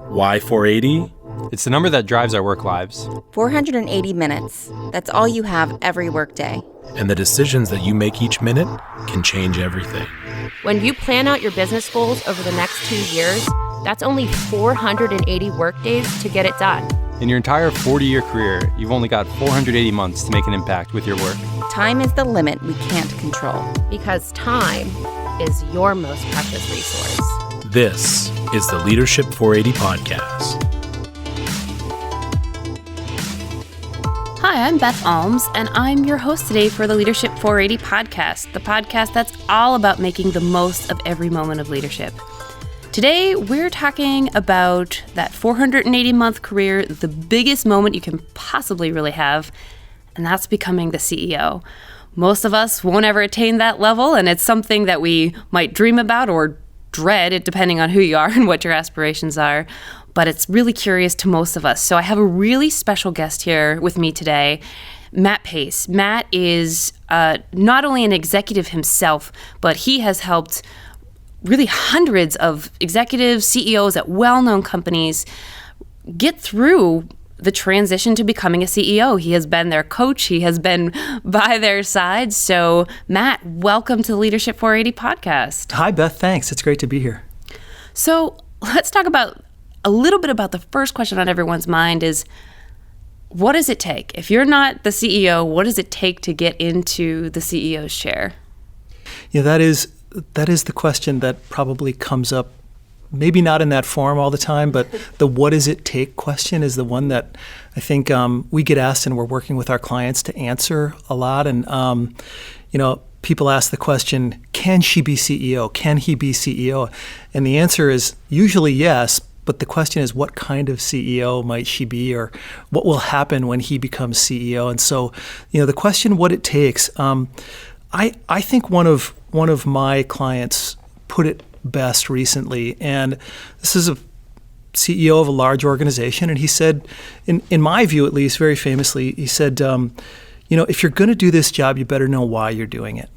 Why 480? It's the number that drives our work lives. 480 minutes. That's all you have every workday. And the decisions that you make each minute can change everything. When you plan out your business goals over the next 2 years, that's only 480 workdays to get it done. In your entire 40-year career, you've only got 480 months to make an impact with your work. Time is the limit we can't control. Because time is your most precious resource. This is the Leadership 480 Podcast. Hi, I'm Beth Almes, and I'm your host today for the Leadership 480 Podcast, the podcast that's all about making the most of every moment of leadership. Today, we're talking about that 480-month career, the biggest moment you can possibly really have, and that's becoming the CEO. Most of us won't ever attain that level, and it's something that we might dream about or dread, depending on who you are and what your aspirations are. But it's really curious to most of us. So I have a really special guest here with me today, Matt Paese. Matt is not only an executive himself, but he has helped really hundreds of executives, CEOs at well-known companies get through the transition to becoming a CEO. He has been their coach. He has been by their side. So Matt, welcome to the Leadership 480 Podcast. Hi, Beth. Thanks. It's great to be here. So let's talk about a little bit about the first question on everyone's mind is, what does it take? If you're not the CEO, what does it take to get into the CEO's chair? Yeah, that is the question that probably comes up, maybe not in that form all the time, but the what does it take question is the one that I think we get asked and we're working with our clients to answer a lot. And, people ask the question, can she be CEO? Can he be CEO? And the answer is usually yes. But the question is, what kind of CEO might she be, or what will happen when he becomes CEO? And so, the question, what it takes, I think one of my clients put it best recently, and this is a CEO of a large organization, and he said, in my view at least, very famously, he said, if you're going to do this job, you better know why you're doing it.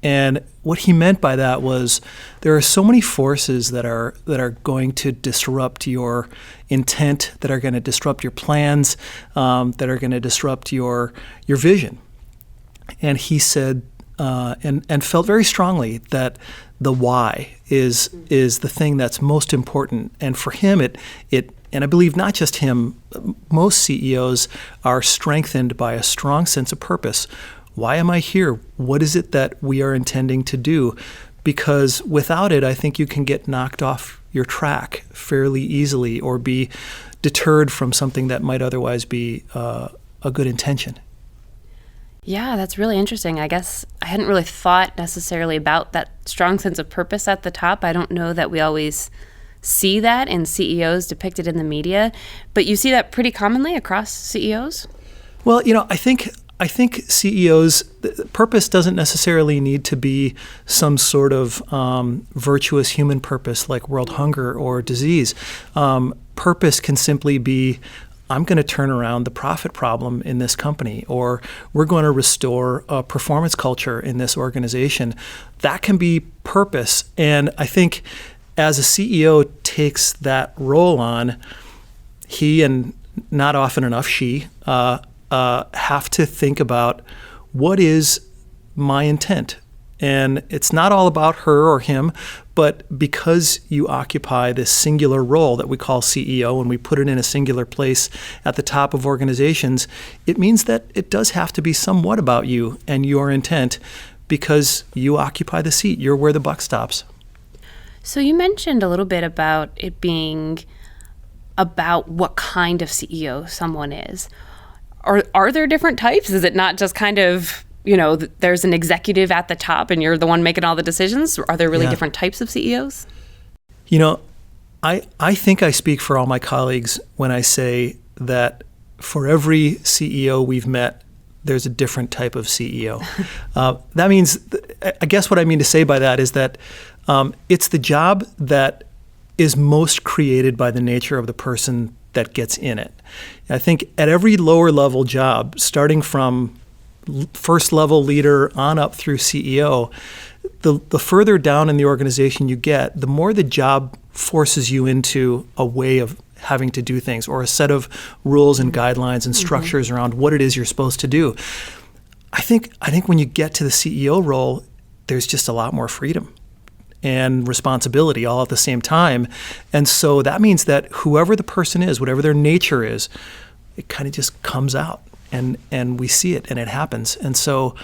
And what he meant by that was there are so many forces that are going to disrupt your intent, that are going to disrupt your plans, that are going to disrupt your vision. And he said and felt very strongly that the why is the thing that's most important. And for him, it and I believe not just him, most CEOs are strengthened by a strong sense of purpose. Why am I here? What is it that we are intending to do? Because without it, I think you can get knocked off your track fairly easily or be deterred from something that might otherwise be a good intention. Yeah, that's really interesting. I guess I hadn't really thought necessarily about that strong sense of purpose at the top. I don't know that we always see that in CEOs depicted in the media, but you see that pretty commonly across CEOs? Well, I think CEOs, purpose doesn't necessarily need to be some sort of virtuous human purpose like world hunger or disease. Purpose can simply be, I'm going to turn around the profit problem in this company, or we're going to restore a performance culture in this organization. That can be purpose. And I think as a CEO takes that role on, he, and not often enough she, have to think about what is my intent. And it's not all about her or him, but because you occupy this singular role that we call CEO, and we put it in a singular place at the top of organizations, it means that it does have to be somewhat about you and your intent because you occupy the seat. You're where the buck stops. So you mentioned a little bit about it being about what kind of CEO someone is. Are there different types? Is it not just kind of, there's an executive at the top and you're the one making all the decisions? Are there really different types of CEOs? I think I speak for all my colleagues when I say that for every CEO we've met, there's a different type of CEO. That means, I guess what I mean to say by that is that it's the job that is most created by the nature of the person that gets in it. I think at every lower level job, starting from first level leader on up through CEO, the further down in the organization you get, the more the job forces you into a way of having to do things, or a set of rules and guidelines and structures around what it is you're supposed to do. I think when you get to the CEO role, there's just a lot more freedom and responsibility all at the same time. And so that means that whoever the person is, whatever their nature is, it kind of just comes out, and we see it, and it happens. And so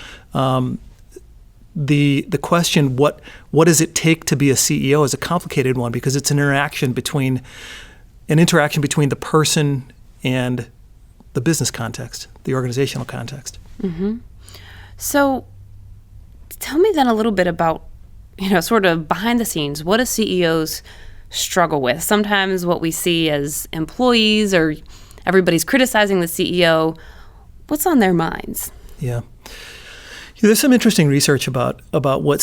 the question, what does it take to be a CEO, is a complicated one, because it's an interaction between the person and the business context, the organizational context. So tell me then a little bit about, sort of behind the scenes. What do CEOs struggle with? Sometimes what we see as employees, or everybody's criticizing the CEO, what's on their minds? Yeah. There's some interesting research about what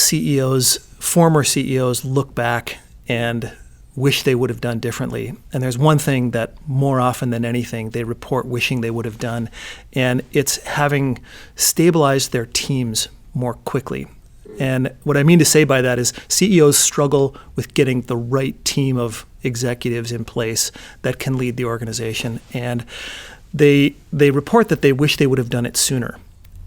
former CEOs look back and wish they would have done differently. And there's one thing that more often than anything they report wishing they would have done, and it's having stabilized their teams more quickly. And what I mean to say by that is CEOs struggle with getting the right team of executives in place that can lead the organization. And they report that they wish they would have done it sooner.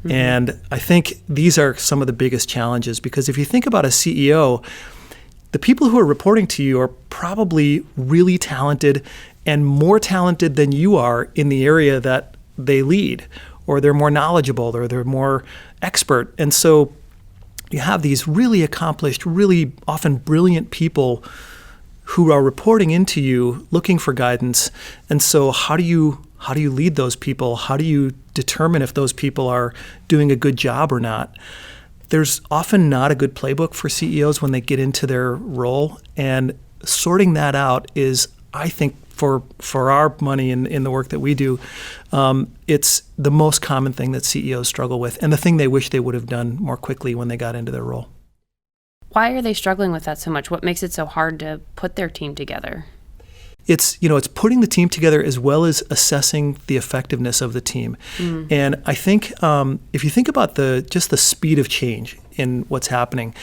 And I think these are some of the biggest challenges, because if you think about a CEO, the people who are reporting to you are probably really talented, and more talented than you are in the area that they lead, or they're more knowledgeable, or they're more expert. And so you have these really accomplished, really often brilliant people who are reporting into you looking for guidance. And so how do you lead those people? How do you determine if those people are doing a good job or not? There's often not a good playbook for CEOs when they get into their role, and sorting that out is, I think, for our money in the work that we do, it's the most common thing that CEOs struggle with, and the thing they wish they would have done more quickly when they got into their role. Why are they struggling with that so much? What makes it so hard to put their team together? It's putting the team together as well as assessing the effectiveness of the team. And I think if you think about just the speed of change in what's happening,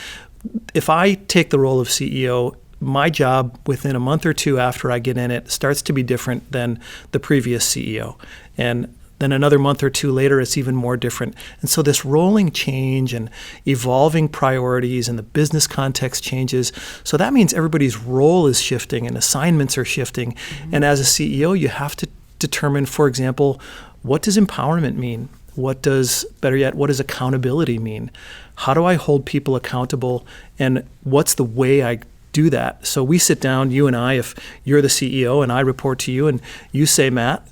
if I take the role of CEO, my job within a month or two after I get in it starts to be different than the previous CEO. And then another month or two later, it's even more different. And so this rolling change and evolving priorities and the business context changes. So that means everybody's role is shifting and assignments are shifting. And as a CEO, you have to determine, for example, what does empowerment mean? Better yet, what does accountability mean? How do I hold people accountable? And what's the way I do that? So we sit down, you and I, if you're the CEO and I report to you and you say, Matt,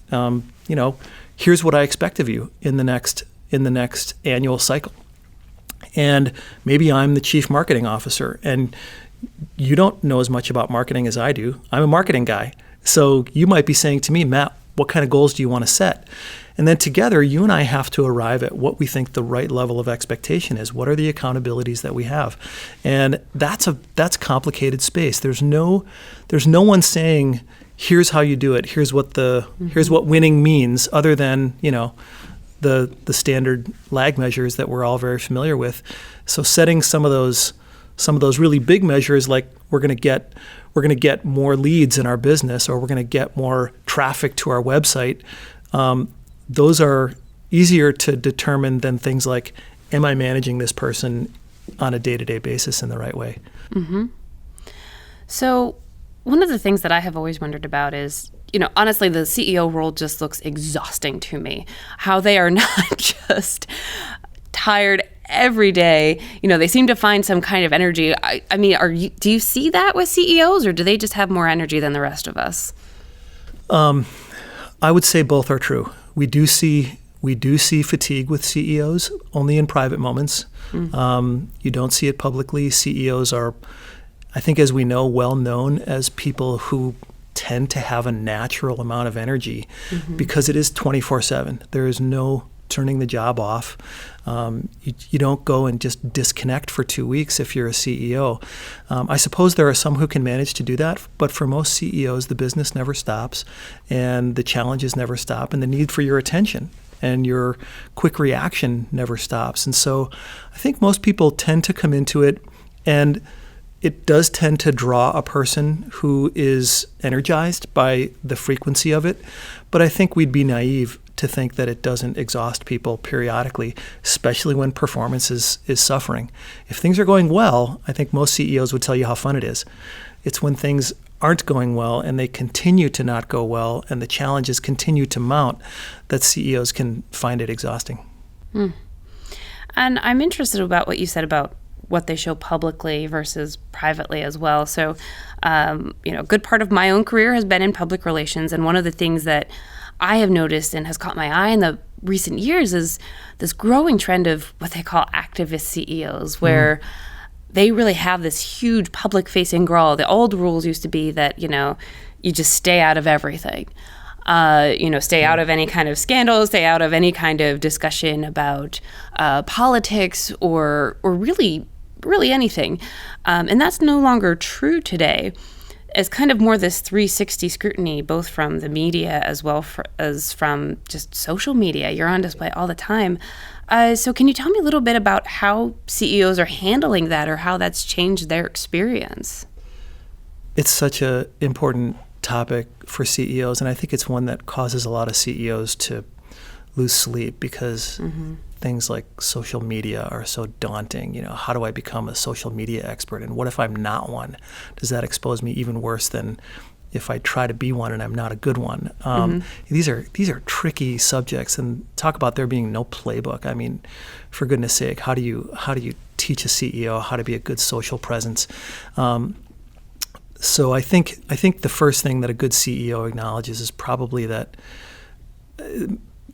here's what I expect of you in the next annual cycle. And maybe I'm the chief marketing officer, and you don't know as much about marketing as I do. I'm a marketing guy. So you might be saying to me, Matt, what kind of goals do you want to set? And then together, you and I have to arrive at what we think the right level of expectation is. What are the accountabilities that we have? And that's complicated space. There's no one saying, here's how you do it. Here's what winning means, other than the standard lag measures that we're all very familiar with. So setting some of those really big measures, like we're going to get more leads in our business, or we're going to get more traffic to our website. Those are easier to determine than things like, am I managing this person on a day-to-day basis in the right way? So one of the things that I have always wondered about is, honestly, the CEO role just looks exhausting to me. How they are not just tired every day. They seem to find some kind of energy. I mean, do you see that with CEOs, or do they just have more energy than the rest of us? I would say both are true. We do see fatigue with CEOs, only in private moments. You don't see it publicly. CEOs are, I think, as we know, well known as people who tend to have a natural amount of energy because it is 24/7. There is no turning the job off. You don't go and just disconnect for 2 weeks if you're a CEO. I suppose there are some who can manage to do that, but for most CEOs, the business never stops, and the challenges never stop, and the need for your attention and your quick reaction never stops. And so I think most people tend to come into it, and it does tend to draw a person who is energized by the frequency of it. But I think we'd be naive to think that it doesn't exhaust people periodically, especially when performance is suffering. If things are going well, I think most CEOs would tell you how fun it is. It's when things aren't going well and they continue to not go well and the challenges continue to mount that CEOs can find it exhausting. And I'm interested about what you said about what they show publicly versus privately as well. So, a good part of my own career has been in public relations. And one of the things that I have noticed and has caught my eye in the recent years is this growing trend of what they call activist CEOs, where they really have this huge public-facing role. The old rules used to be that, you just stay out of everything. Stay out of any kind of scandals, stay out of any kind of discussion about politics or really anything. And that's no longer true today. It's kind of more this 360 scrutiny, both from the media as well as from just social media. You're on display all the time. So can you tell me a little bit about how CEOs are handling that or how that's changed their experience? It's such an important topic for CEOs, and I think it's one that causes a lot of CEOs to lose sleep because things like social media are so daunting. How do I become a social media expert? And what if I'm not one? Does that expose me even worse than if I try to be one and I'm not a good one? These are tricky subjects, and talk about there being no playbook. I mean, for goodness sake, how do you teach a CEO how to be a good social presence? So I think the first thing that a good CEO acknowledges is probably that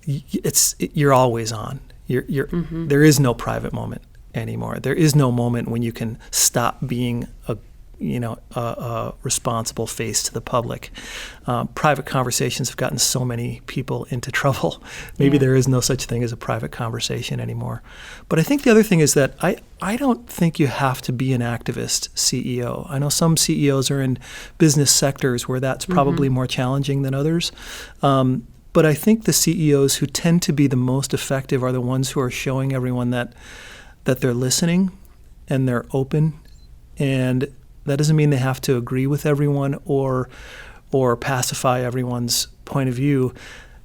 you're always on. There is no private moment anymore. There is no moment when you can stop being a responsible face to the public. Private conversations have gotten so many people into trouble. Maybe there is no such thing as a private conversation anymore. But I think the other thing is that I don't think you have to be an activist CEO. I know some CEOs are in business sectors where that's probably more challenging than others. But I think the CEOs who tend to be the most effective are the ones who are showing everyone that they're listening and they're open, and that doesn't mean they have to agree with everyone or pacify everyone's point of view.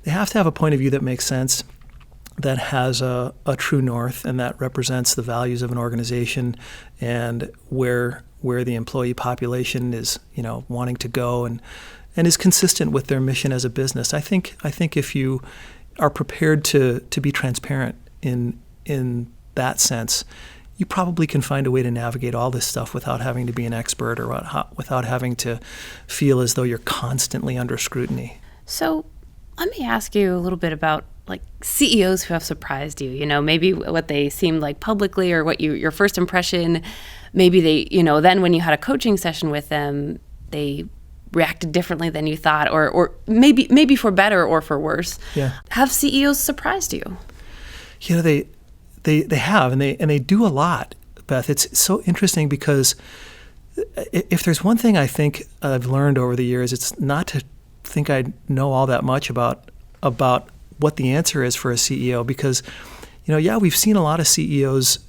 They have to have a point of view that makes sense, that has a true north, and that represents the values of an organization and where the employee population is, wanting to go and is consistent with their mission as a business. I think if you are prepared to be transparent in that sense, you probably can find a way to navigate all this stuff without having to be an expert or without having to feel as though you're constantly under scrutiny. So let me ask you a little bit about CEOs who have surprised you, maybe what they seemed like publicly or what your first impression, maybe they, then when you had a coaching session with them, they reacted differently than you thought, or maybe for better or for worse. Yeah. Have CEOs surprised you? They have, and they do a lot, Beth. It's so interesting because if there's one thing I think I've learned over the years, it's not to think I know all that much about what the answer is for a CEO, because we've seen a lot of CEOs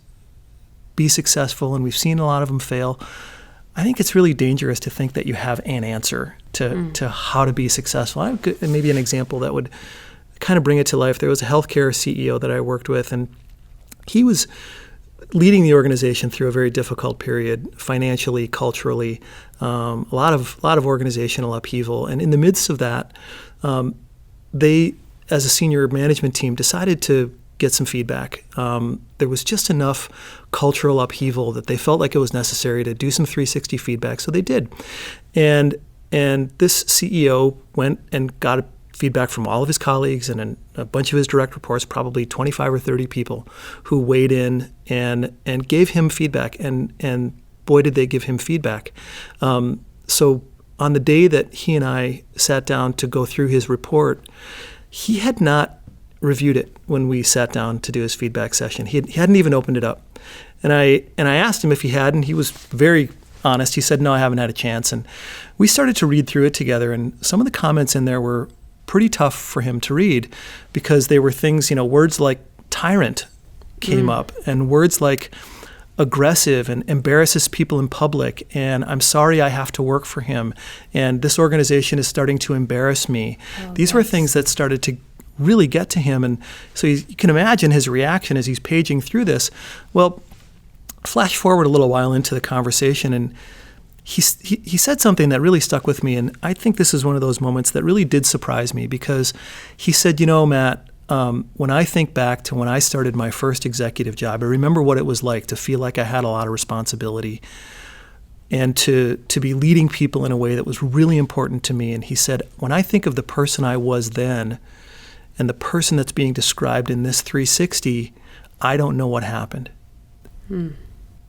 be successful and we've seen a lot of them fail. I think it's really dangerous to think that you have an answer to how to be successful. Maybe an example that would kind of bring it to life. There was a healthcare CEO that I worked with, and he was leading the organization through a very difficult period, financially, culturally, a lot of organizational upheaval. And in the midst of that, they, as a senior management team, decided to get some feedback. There was just enough cultural upheaval that they felt like it was necessary to do some 360 feedback, so they did. And this CEO went and got feedback from all of his colleagues and a bunch of his direct reports, probably 25 or 30 people who weighed in and gave him feedback. And boy, did they give him feedback. So on the day that he and I sat down to go through his report, he had not reviewed it when we sat down to do his feedback session. He hadn't even opened it up. And I asked him if he had, and he was very honest. He said, no, I haven't had a chance. And we started to read through it together, and some of the comments in there were pretty tough for him to read, because they were things, words like tyrant came up, and words like aggressive and embarrasses people in public, and I'm sorry I have to work for him, and this organization is starting to embarrass me. These were things that started to really get to him, and so you can imagine his reaction as he's paging through this. Well, flash forward a little while into the conversation, and he said something that really stuck with me, and I think this is one of those moments that really did surprise me, because he said, Matt, when I think back to when I started my first executive job, I remember what it was like to feel like I had a lot of responsibility and to be leading people in a way that was really important to me. And he said, when I think of the person I was then and the person that's being described in this 360, I don't know what happened.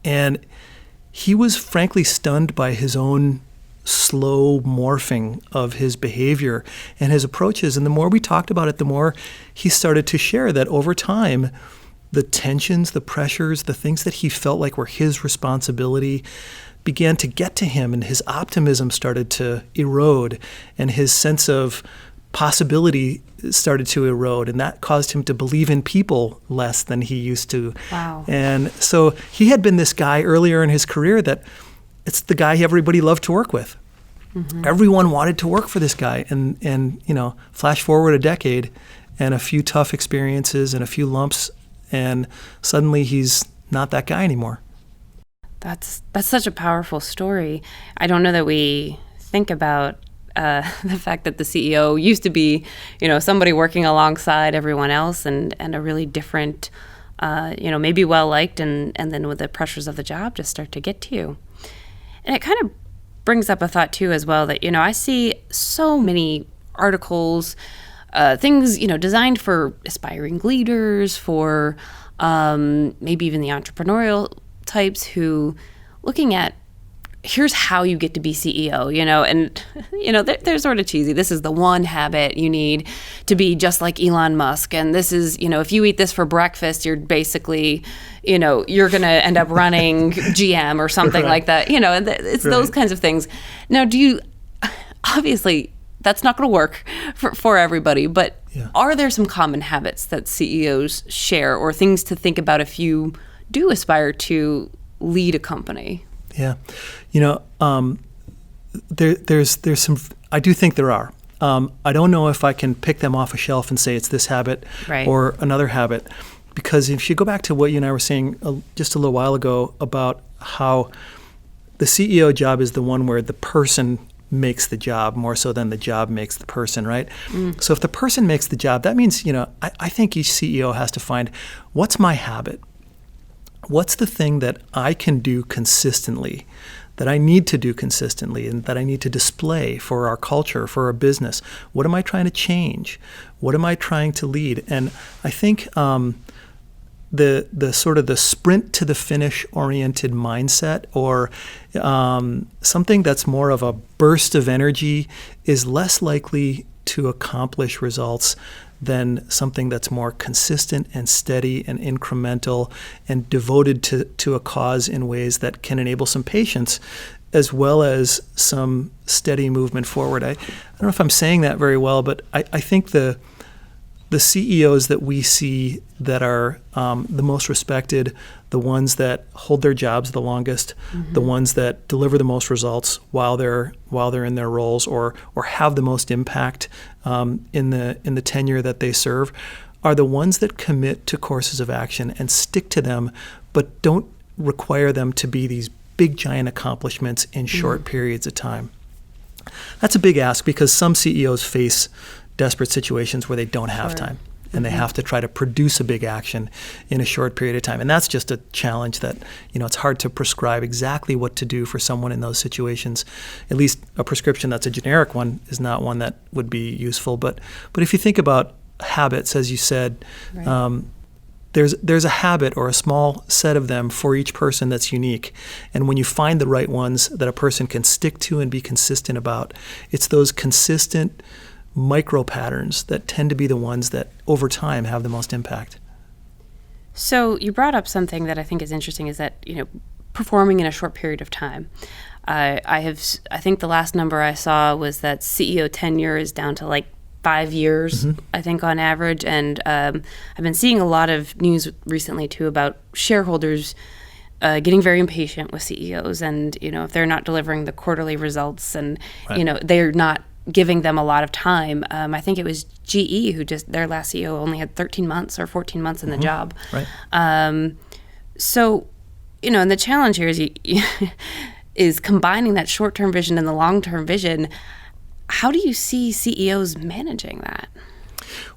And he was frankly stunned by his own slow morphing of his behavior and his approaches. And the more we talked about it, the more he started to share that over time, the tensions, the pressures, the things that he felt like were his responsibility began to get to him, and his optimism started to erode, and his sense of possibility started to erode, and that caused him to believe in people less than he used to. Wow. And so he had been this guy earlier in his career that it's the guy everybody loved to work with. Everyone wanted to work for this guy. And flash forward a decade and a few tough experiences and a few lumps, and suddenly he's not that guy anymore. That's such a powerful story. I don't know that we think about the fact that the CEO used to be, somebody working alongside everyone else, and a really different, maybe well-liked, and then with the pressures of the job just start to get to you. And it kind of brings up a thought too as well that, I see so many articles, things, designed for aspiring leaders, for maybe even the entrepreneurial types who looking at, here's how you get to be CEO, and, they're sort of cheesy. This is the one habit you need to be just like Elon Musk. And this is, if you eat this for breakfast, you're basically, you're going to end up running GM or something like that, and it's those kinds of things. Now, obviously that's not going to work for everybody, but are there some common habits that CEOs share, or things to think about if you do aspire to lead a company? Yeah. There's some, I do think there are. I don't know if I can pick them off a shelf and say it's this habit or another habit, because if you go back to what you and I were saying just a little while ago about how the CEO job is the one where the person makes the job more so than the job makes the person, right? So if the person makes the job, that means, I think each CEO has to find, what's my habit? What's the thing that I can do consistently, that I need to do consistently, and that I need to display for our culture, for our business? What am I trying to change? What am I trying to lead? And I think the sort of the sprint to the finish oriented mindset, or something that's more of a burst of energy, is less likely to accomplish results than something that's more consistent and steady and incremental and devoted to a cause in ways that can enable some patience as well as some steady movement forward. I don't know if I'm saying that very well, but I think the CEOs that we see that are the most respected, the ones that hold their jobs the longest, the ones that deliver the most results while they're in their roles, or have the most impact in the tenure that they serve, are the ones that commit to courses of action and stick to them, but don't require them to be these big giant accomplishments in short periods of time. That's a big ask, because some CEOs face desperate situations where they don't have time, and they have to try to produce a big action in a short period of time. And that's just a challenge that, it's hard to prescribe exactly what to do for someone in those situations. At least a prescription that's a generic one is not one that would be useful. But if you think about habits, as you said, there's a habit or a small set of them for each person that's unique. And when you find the right ones that a person can stick to and be consistent about, it's those consistent micro patterns that tend to be the ones that over time have the most impact. So you brought up something that I think is interesting, is that, performing in a short period of time. I think the last number I saw was that CEO tenure is down to like 5 years, I think, on average. And I've been seeing a lot of news recently, too, about shareholders getting very impatient with CEOs. And, if they're not delivering the quarterly results and, they're not giving them a lot of time. I think it was GE who their last CEO only had 13 months or 14 months in the job. Right. So, and the challenge here is combining that short-term vision and the long-term vision. How do you see CEOs managing that?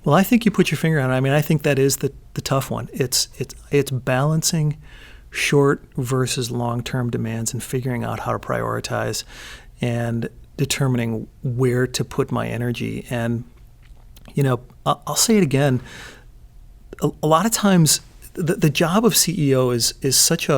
Well, I think you put your finger on it. I mean, I think that is the tough one. It's balancing short versus long-term demands and figuring out how to prioritize and determining where to put my energy. And, I'll say it again. A lot of times the job of CEO is such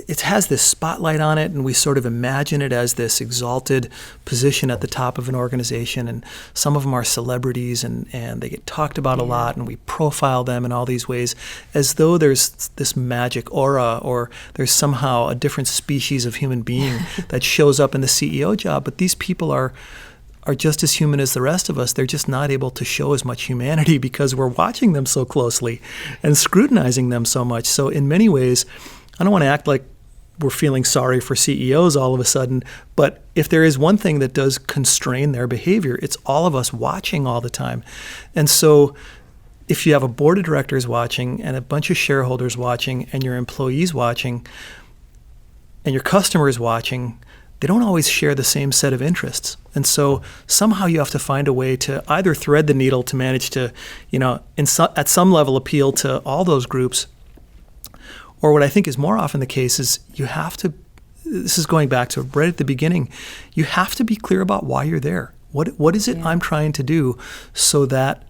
it has this spotlight on it, and we sort of imagine it as this exalted position at the top of an organization, and some of them are celebrities and they get talked about a lot, and we profile them in all these ways as though there's this magic aura or there's somehow a different species of human being that shows up in the CEO job. But these people are just as human as the rest of us. They're just not able to show as much humanity because we're watching them so closely and scrutinizing them so much. So in many ways, I don't want to act like we're feeling sorry for CEOs all of a sudden, but if there is one thing that does constrain their behavior, it's all of us watching all the time. And so if you have a board of directors watching and a bunch of shareholders watching and your employees watching and your customers watching, they don't always share the same set of interests. And so somehow you have to find a way to either thread the needle to manage to, at some level appeal to all those groups. Or what I think is more often the case is you have to, this is going back to right at the beginning, you have to be clear about why you're there. What is it I'm trying to do so that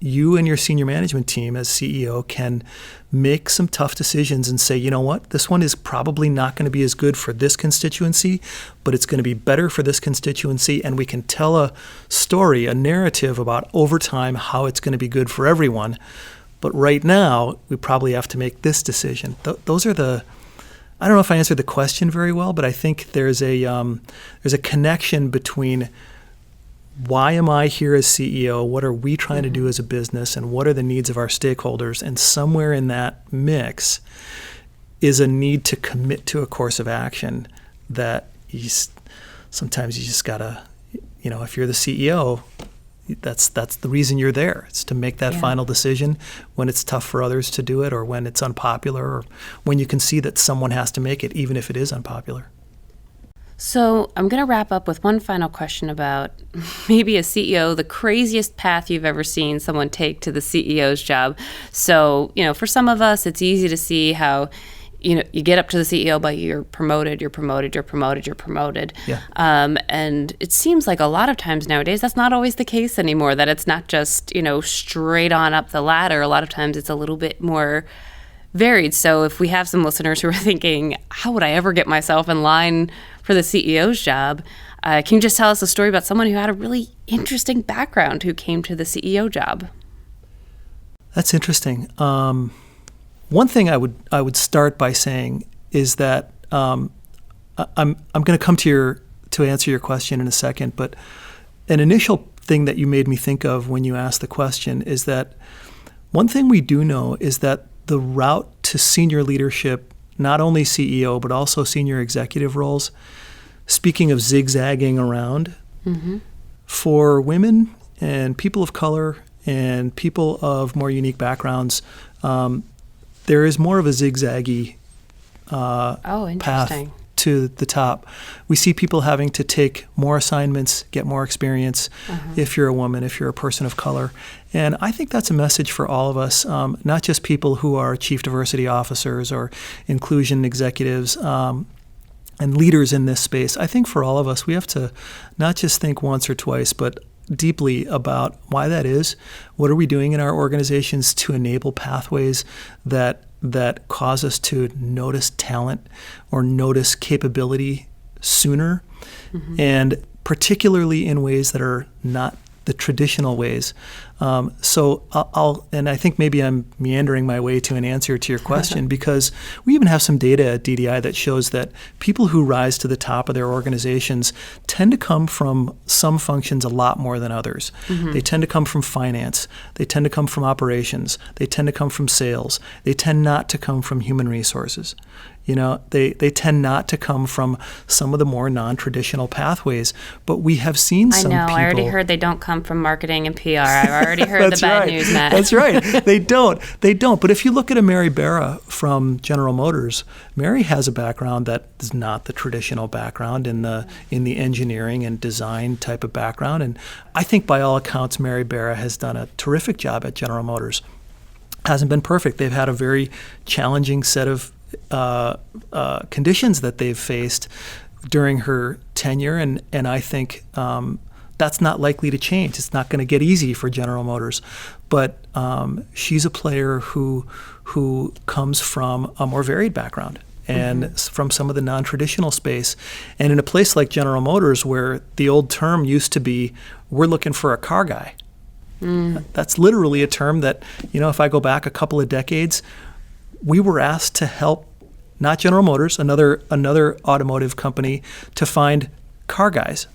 you and your senior management team as CEO can make some tough decisions and say, you know what, this one is probably not going to be as good for this constituency, but it's going to be better for this constituency, and we can tell a story, a narrative about over time how it's going to be good for everyone. But right now, we probably have to make this decision. Those are I don't know if I answered the question very well, but I think there's a connection between why am I here as CEO, what are we trying to do as a business, and what are the needs of our stakeholders? And somewhere in that mix is a need to commit to a course of action that sometimes you just gotta, if you're the CEO, that's the reason you're there. It's to make that final decision when it's tough for others to do it, or when it's unpopular, or when you can see that someone has to make it, even if it is unpopular. So I'm going to wrap up with one final question about maybe a CEO, the craziest path you've ever seen someone take to the CEO's job. So, for some of us, it's easy to see how, you get up to the CEO, but you're promoted. Yeah. And it seems like a lot of times nowadays, that's not always the case anymore, that it's not just, straight on up the ladder. A lot of times it's a little bit more varied. So if we have some listeners who are thinking, how would I ever get myself in line for the CEO's job? Can you just tell us a story about someone who had a really interesting background who came to the CEO job? That's interesting. One thing I would start by saying is that I'm going to come to answer your question in a second, but an initial thing that you made me think of when you asked the question is that one thing we do know is that the route to senior leadership, not only CEO but also senior executive roles, speaking of zigzagging around, for women and people of color and people of more unique backgrounds, there is more of a zigzaggy path to the top. We see people having to take more assignments, get more experience if you're a woman, if you're a person of color. And I think that's a message for all of us, not just people who are chief diversity officers or inclusion executives and leaders in this space. I think for all of us, we have to not just think once or twice, but deeply about why that is. What are we doing in our organizations to enable pathways that cause us to notice talent or notice capability sooner, and particularly in ways that are not the traditional ways. So and I think maybe I'm meandering my way to an answer to your question because we even have some data at DDI that shows that people who rise to the top of their organizations tend to come from some functions a lot more than others. They tend to come from finance. They tend to come from operations. They tend to come from sales. They tend not to come from human resources. They tend not to come from some of the more non-traditional pathways, but we have seen some people. I already heard they don't come from marketing and PR. I've already heard the bad news, Matt. That's right. They don't. But if you look at a Mary Barra from General Motors, Mary has a background that is not the traditional background in the engineering and design type of background. And I think by all accounts, Mary Barra has done a terrific job at General Motors. Hasn't been perfect. They've had a very challenging set of conditions that they've faced during her tenure, and I think that's not likely to change. It's not going to get easy for General Motors, but she's a player who comes from a more varied background and from some of the non-traditional space. And in a place like General Motors, where the old term used to be, we're looking for a car guy. That's literally a term that, if I go back a couple of decades, we were asked to help, not General Motors, another automotive company, to find car guys.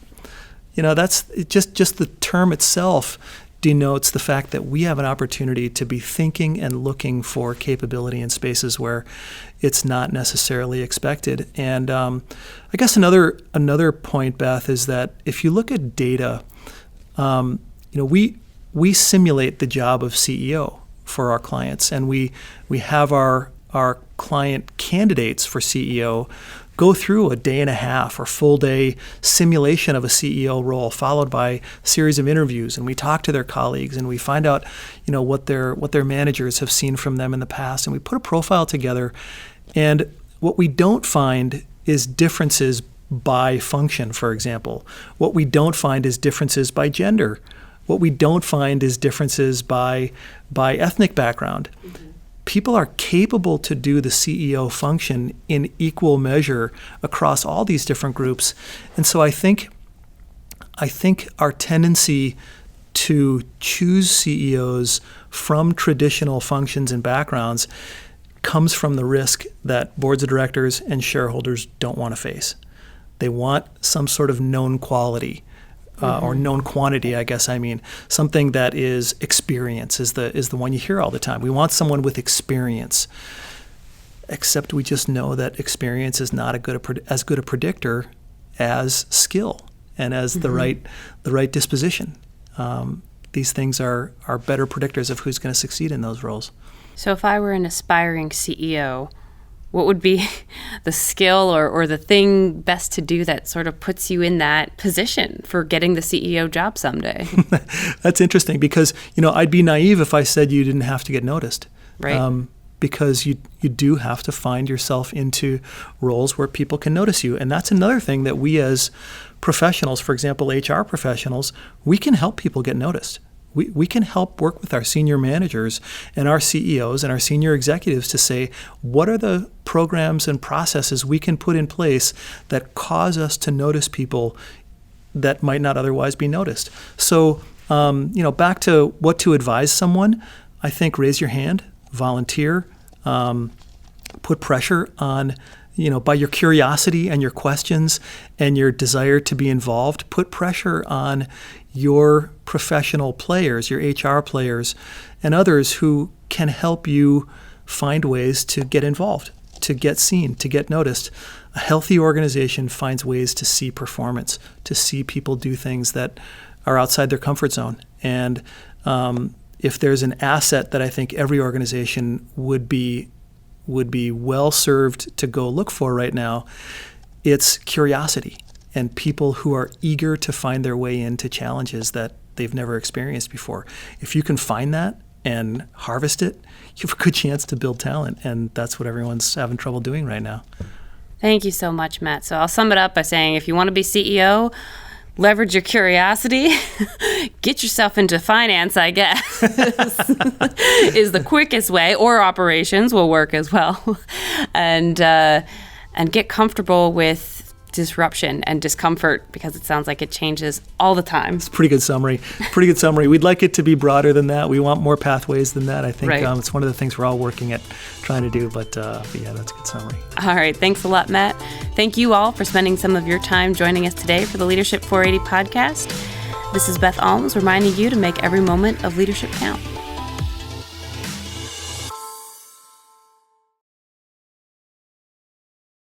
That's just the term itself denotes the fact that we have an opportunity to be thinking and looking for capability in spaces where it's not necessarily expected. And I guess another point, Beth, is that if you look at data, we simulate the job of CEO for our clients, and we have our client candidates for CEO go through a day and a half or full day simulation of a CEO role, followed by a series of interviews, and we talk to their colleagues and we find out what their managers have seen from them in the past, and we put a profile together. And what we don't find is differences by function, for example. What we don't find is differences by gender. What we don't find is differences by ethnic background. People are capable to do the CEO function in equal measure across all these different groups. And so I think our tendency to choose CEOs from traditional functions and backgrounds comes from the risk that boards of directors and shareholders don't want to face. They want some sort of known quality. Or known quantity, I guess I mean. Something that is experience is the one you hear all the time. We want someone with experience. Except we just know that experience is not as good a predictor as skill and as the right disposition. These things are better predictors of who's going to succeed in those roles. So if I were an aspiring CEO, what would be the skill or the thing best to do that sort of puts you in that position for getting the CEO job someday? That's interesting because, I'd be naive if I said you didn't have to get noticed. Right. Because you do have to find yourself into roles where people can notice you. And that's another thing that we as professionals, for example, HR professionals, we can help people get noticed. We can help work with our senior managers and our CEOs and our senior executives to say, what are the programs and processes we can put in place that cause us to notice people that might not otherwise be noticed? So, back to what to advise someone, I think raise your hand, volunteer, put pressure on, by your curiosity and your questions and your desire to be involved, put pressure on your professional players, your HR players, and others who can help you find ways to get involved, to get seen, to get noticed. A healthy organization finds ways to see performance, to see people do things that are outside their comfort zone. And if there's an asset that I think every organization would be well served to go look for right now, it's curiosity and people who are eager to find their way into challenges that they've never experienced before. If you can find that and harvest it, you have a good chance to build talent, and that's what everyone's having trouble doing right now. Thank you so much, Matt. So I'll sum it up by saying if you want to be CEO, leverage your curiosity, get yourself into finance, I guess, is the quickest way, or operations will work as well, and get comfortable with disruption and discomfort, because it sounds like it changes all the time. It's a pretty good summary. We'd like it to be broader than that. We want more pathways than that. I think it's one of the things we're all working at trying to do. But yeah, that's a good summary. All right. Thanks a lot, Matt. Thank you all for spending some of your time joining us today for the Leadership 480 podcast. This is Beth Almes reminding you to make every moment of leadership count.